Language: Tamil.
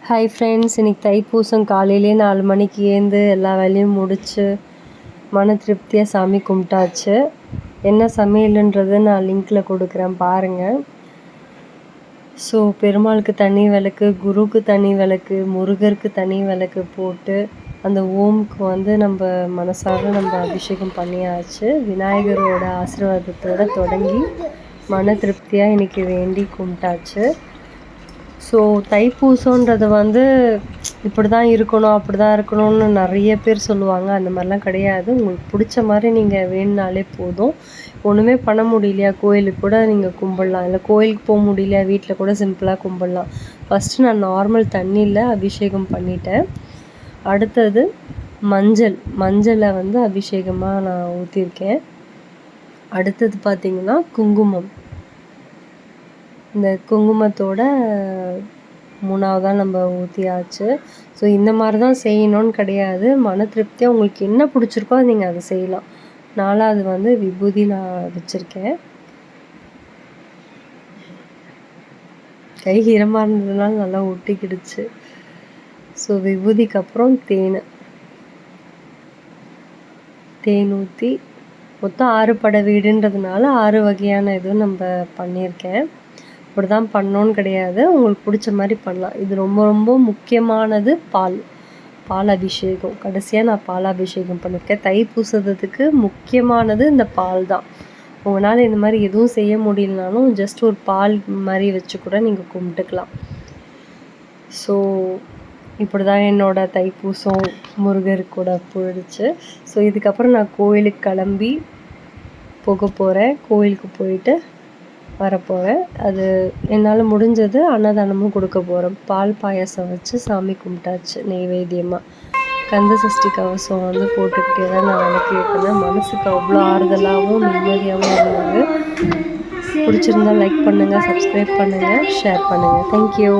ஹாய் ஃப்ரெண்ட்ஸ், இன்றைக்கி தைப்பூசம் காலையிலே 4 மணிக்கு ஏந்து எல்லா வேலையும் முடித்து மன திருப்தியாக சாமி கும்பிட்டாச்சு. என்ன சமையலுன்றது நான் லிங்க்கில் கொடுக்குறேன் பாருங்கள். ஸோ பெருமாளுக்கு தனி விளக்கு, குருக்கு தனி விளக்கு, முருகருக்கு தனி விளக்கு போட்டு அந்த ஓம்க்கு நம்ம மனசார அபிஷேகம் பண்ணியாச்சு. விநாயகரோட ஆசீர்வாதத்தோடு தொடங்கி மன திருப்தியாக இன்றைக்கி வேண்டி கும்பிட்டாச்சு. ஸோ தைப்பூசன்றது இப்படி தான் இருக்கணும், அப்படி தான் இருக்கணும்னு நிறைய பேர் சொல்லுவாங்க. அந்த மாதிரிலாம் கிடையாது. உங்களுக்கு பிடிச்ச மாதிரி நீங்கள் வேணுனாலே போதும். ஒன்றுமே பண்ண முடியலையா, கோயிலுக்கு கூட நீங்கள் கும்பிடலாம். இல்லை கோயிலுக்கு போக முடியலையா, வீட்டில் கூட சிம்பிளாக கும்பிடலாம். ஃபஸ்ட்டு நான் நார்மல் தண்ணியில் அபிஷேகம் பண்ணிட்டேன். அடுத்தது மஞ்சளை அபிஷேகமாக நான் ஊற்றிருக்கேன். அடுத்தது பார்த்திங்கன்னா குங்குமம். இந்த குங்குமத்தோட 3வதாக நம்ம ஊற்றியாச்சு. ஸோ இந்த மாதிரி தான் செய்யணும்னு கிடையாது. மன திருப்தியாக உங்களுக்கு என்ன பிடிச்சிருக்கோ நீங்கள் அதை செய்யலாம். 4வது விபூதி நான் வச்சுருக்கேன். கை ஈரமாக இருந்ததுனால நல்லா ஒட்டிக்கிடுச்சு. ஸோ விபூதிக்கு அப்புறம் தேன் ஊற்றி மொத்தம் 6 படை வீடுன்றதுனால 6 வகையான இதுவும் நம்ம பண்ணியிருக்கேன். இப்படி தான் பண்ணோன்னு கிடையாது, உங்களுக்கு பிடிச்ச மாதிரி பண்ணலாம். இது ரொம்ப ரொம்ப முக்கியமானது பால் அபிஷேகம். கடைசியாக நான் பால் அபிஷேகம் பண்ணியிருக்கேன். தைப்பூசத்துக்கு முக்கியமானது இந்த பால் தான். உங்களால் இந்த மாதிரி எதுவும் செய்ய முடியலனாலும் ஜஸ்ட் ஒரு பால் மாதிரி வச்சு கூட நீங்கள் கும்பிட்டுக்கலாம். ஸோ இப்படி தான் என்னோடய தைப்பூசம் முருகருக்கு கூட போயிடுச்சு. ஸோ இதுக்கப்புறம் நான் கோயிலுக்கு கிளம்பி போக போகிறேன். கோயிலுக்கு போயிட்டு வரப்போகிறேன். அது என்னால் முடிஞ்சது அன்னதானமும் கொடுக்க போகிறேன். பால் பாயாசம் வச்சு சாமி கும்பிட்டாச்சு நெய்வேத்தியமாக. கந்த சஷ்டி கவசம் போட்டுக்கிட்டே தான் நான் விளக்கேற்றினேன். மனசுக்கு அவ்வளோ ஆறுதலாகவும் நிம்மதியாகவும் இருந்தது. பிடிச்சிருந்தா லைக் பண்ணுங்கள், சப்ஸ்கிரைப் பண்ணுங்கள், ஷேர் பண்ணுங்கள். தேங்க்யூ.